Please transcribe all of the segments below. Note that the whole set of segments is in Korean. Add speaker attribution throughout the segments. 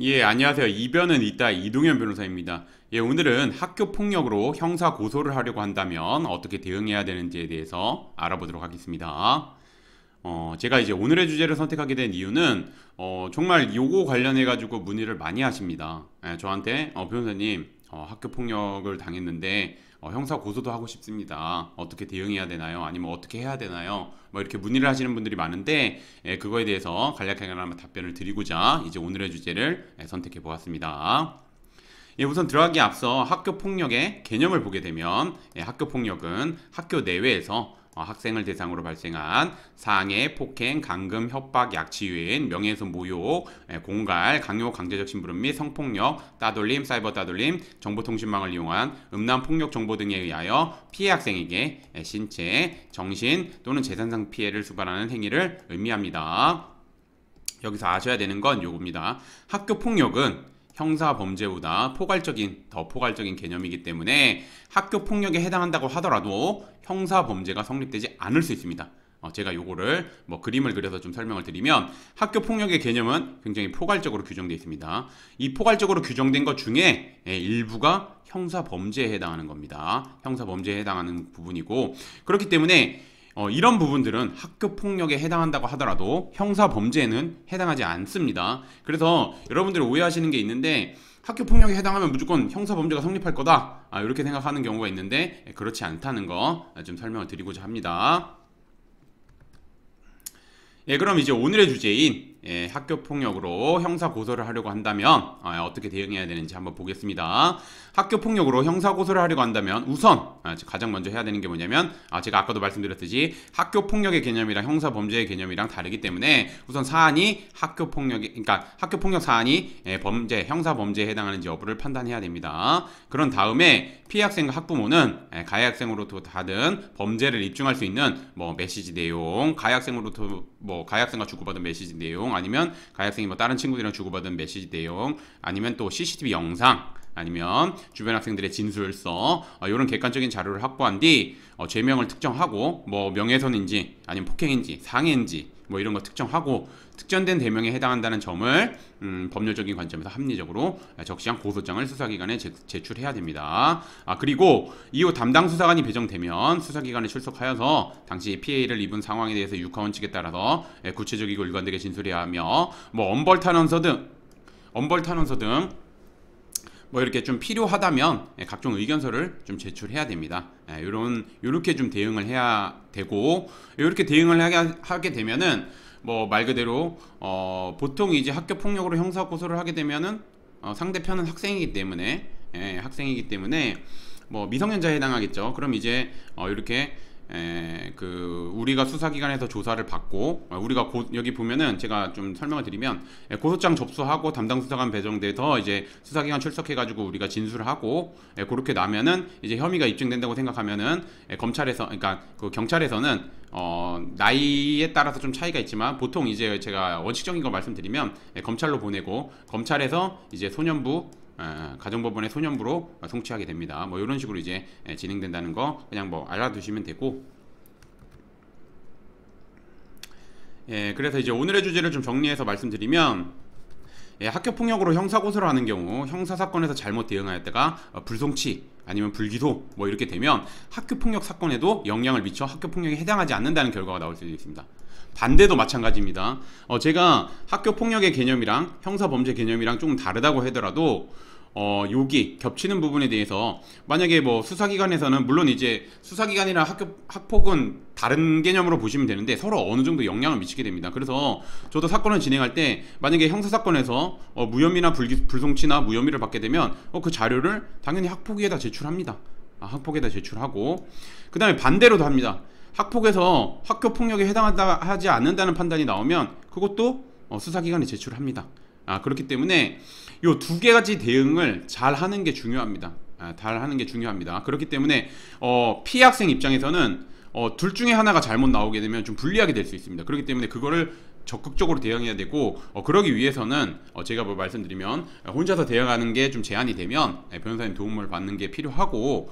Speaker 1: 예, 안녕하세요. 이변은 있다 이동현 변호사입니다. 예, 오늘은 학교 폭력으로 형사 고소를 하려고 한다면 어떻게 대응해야 되는지에 대해서 알아보도록 하겠습니다. 제가 이제 오늘의 주제를 선택하게 된 이유는 정말 요거 관련해 가지고 문의를 많이 하십니다. 예, 저한테 변호사님 학교 폭력을 당했는데 형사 고소도 하고 싶습니다. 어떻게 대응해야 되나요? 아니면 어떻게 해야 되나요? 뭐 이렇게 문의를 하시는 분들이 많은데 그거에 대해서 간략하게 한번 답변을 드리고자 이제 오늘의 주제를 선택해 보았습니다. 예, 우선 들어가기 앞서 학교 폭력의 개념을 보게 되면 학교 폭력은 학교 내외에서 학생을 대상으로 발생한 상해, 폭행, 감금, 협박, 약취유인, 명예훼손, 모욕, 공갈, 강요, 강제적 심부름 및 성폭력, 따돌림, 사이버 따돌림, 정보통신망을 이용한 음란 폭력 정보 등에 의하여 피해 학생에게 신체, 정신 또는 재산상 피해를 수반하는 행위를 의미합니다. 여기서 아셔야 되는 건 요겁니다. 학교 폭력은 형사 범죄보다 더 포괄적인 개념이기 때문에 학교 폭력에 해당한다고 하더라도 형사 범죄가 성립되지 않을 수 있습니다. 제가 요거를 그림을 그려서 좀 설명을 드리면 학교 폭력의 개념은 굉장히 포괄적으로 규정되어 있습니다. 이 포괄적으로 규정된 것 중에 일부가 형사 범죄에 해당하는 겁니다. 형사 범죄에 해당하는 부분이고 그렇기 때문에 이런 부분들은 학교 폭력에 해당한다고 하더라도 형사 범죄에는 해당하지 않습니다. 그래서 여러분들이 오해하시는 게 있는데 학교 폭력에 해당하면 무조건 형사 범죄가 성립할 거다 이렇게 생각하는 경우가 있는데 그렇지 않다는 거 좀 설명을 드리고자 합니다. 예, 그럼 이제 오늘의 주제인 학교 폭력으로 형사 고소를 하려고 한다면 어떻게 대응해야 되는지 한번 보겠습니다. 학교 폭력으로 형사 고소를 하려고 한다면 우선 가장 먼저 해야 되는 게 뭐냐면 제가 아까도 말씀드렸듯이 학교 폭력의 개념이랑 형사 범죄의 개념이랑 다르기 때문에 우선 사안이 그러니까 학교 폭력 사안이 형사 범죄에 해당하는지 여부를 판단해야 됩니다. 그런 다음에 피해 학생과 학부모는 가해 학생으로부터 받은 범죄를 입증할 수 있는 메시지 내용, 가해 학생과 주고받은 메시지 내용, 아니면 가해 학생이 다른 친구들이랑 주고받은 메시지 내용, 아니면 또 CCTV 영상, 아니면 주변 학생들의 진술서 이런 객관적인 자료를 확보한 뒤 죄명을 특정하고 명예훼손인지 아니면 폭행인지 상해인지 이런 거 특정하고 특정된 대명에 해당한다는 점을 법률적인 관점에서 합리적으로 적시한 고소장을 수사기관에 제출해야 됩니다. 그리고 이후 담당 수사관이 배정되면 수사기관에 출석하여서 당시 피해를 입은 상황에 대해서 육하원 측에 따라서 구체적이고 일관되게 진술해야 하며 엄벌탄원서 등 이렇게 좀 필요하다면 각종 의견서를 좀 제출해야 됩니다. 요렇게 좀 대응을 해야 되고 이렇게 대응을 하게 되면은 말 그대로 보통 이제 학교 폭력으로 형사 고소를 하게 되면은 상대편은 학생이기 때문에 미성년자에 해당하겠죠. 그럼 이제 이렇게 우리가 수사기관에서 조사를 받고 우리가 여기 보면은 제가 좀 설명을 드리면 고소장 접수하고 담당 수사관 배정돼서 이제 수사기관 출석해가지고 우리가 진술을 하고 그렇게 나면은 이제 혐의가 입증된다고 생각하면은 그러니까 그 경찰에서는 나이에 따라서 좀 차이가 있지만 보통 이제 제가 원칙적인 거 말씀드리면 검찰로 보내고 검찰에서 이제 소년부 가정법원의 소년부로 송치하게 됩니다. 이런 식으로 이제 진행된다는 거 그냥 알아두시면 되고 그래서 이제 오늘의 주제를 좀 정리해서 말씀드리면 학교 폭력으로 형사 고소를 하는 경우 형사 사건에서 잘못 대응하였다가 불송치 아니면 불기소 이렇게 되면 학교 폭력 사건에도 영향을 미쳐 학교 폭력에 해당하지 않는다는 결과가 나올 수도 있습니다. 반대도 마찬가지입니다. 제가 학교 폭력의 개념이랑 형사 범죄 개념이랑 조금 다르다고 하더라도 여기 겹치는 부분에 대해서 만약에 수사기관에서는 물론 이제 수사기관이랑 학폭은 다른 개념으로 보시면 되는데 서로 어느 정도 영향을 미치게 됩니다. 그래서 저도 사건을 진행할 때 만약에 형사사건에서 무혐의나 불송치나 무혐의를 받게 되면 그 자료를 당연히 학폭위에다 제출합니다. 학폭에다 제출하고 그 다음에 반대로도 합니다. 학폭에서 학교 폭력에 해당하지 않는다는 판단이 나오면 그것도 수사기관에 제출합니다. 그렇기 때문에 요 두 가지 대응을 잘 하는 게 중요합니다. 그렇기 때문에 피해 학생 입장에서는 둘 중에 하나가 잘못 나오게 되면 좀 불리하게 될 수 있습니다. 그렇기 때문에 그거를 적극적으로 대응해야 되고 그러기 위해서는 제가 말씀드리면 혼자서 대응하는 게 좀 제한이 되면 변호사님 도움을 받는 게 필요하고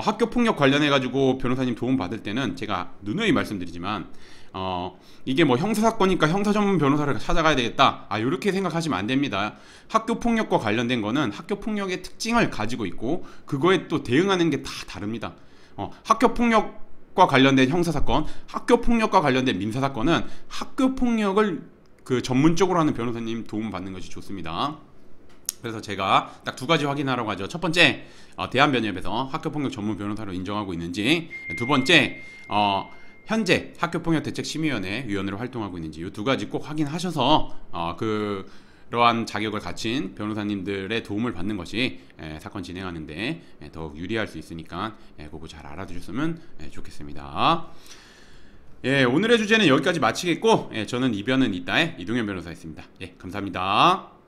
Speaker 1: 학교 폭력 관련해 가지고 변호사님 도움 받을 때는 제가 누누이 말씀드리지만 이게 뭐 형사사건이니까 형사 전문 변호사를 찾아가야 되겠다. 이렇게 생각하시면 안 됩니다. 학교 폭력과 관련된 거는 학교 폭력의 특징을 가지고 있고 그거에 또 대응하는 게 다 다릅니다. 학교 폭력과 관련된 형사사건, 학교 폭력과 관련된 민사사건은 학교 폭력을 그 전문적으로 하는 변호사님 도움 받는 것이 좋습니다. 그래서 제가 딱 두 가지 확인하라고 하죠. 첫 번째, 대한변협에서 학교폭력 전문 변호사로 인정하고 있는지, 두 번째, 현재 학교폭력대책심의위원회 위원으로 활동하고 있는지 이 두 가지 꼭 확인하셔서 그러한 자격을 가진 변호사님들의 도움을 받는 것이 사건 진행하는데 더욱 유리할 수 있으니까 그거 잘 알아두셨으면 좋겠습니다. 오늘의 주제는 여기까지 마치겠고 저는 이변은 이따의 이동현 변호사였습니다. 감사합니다.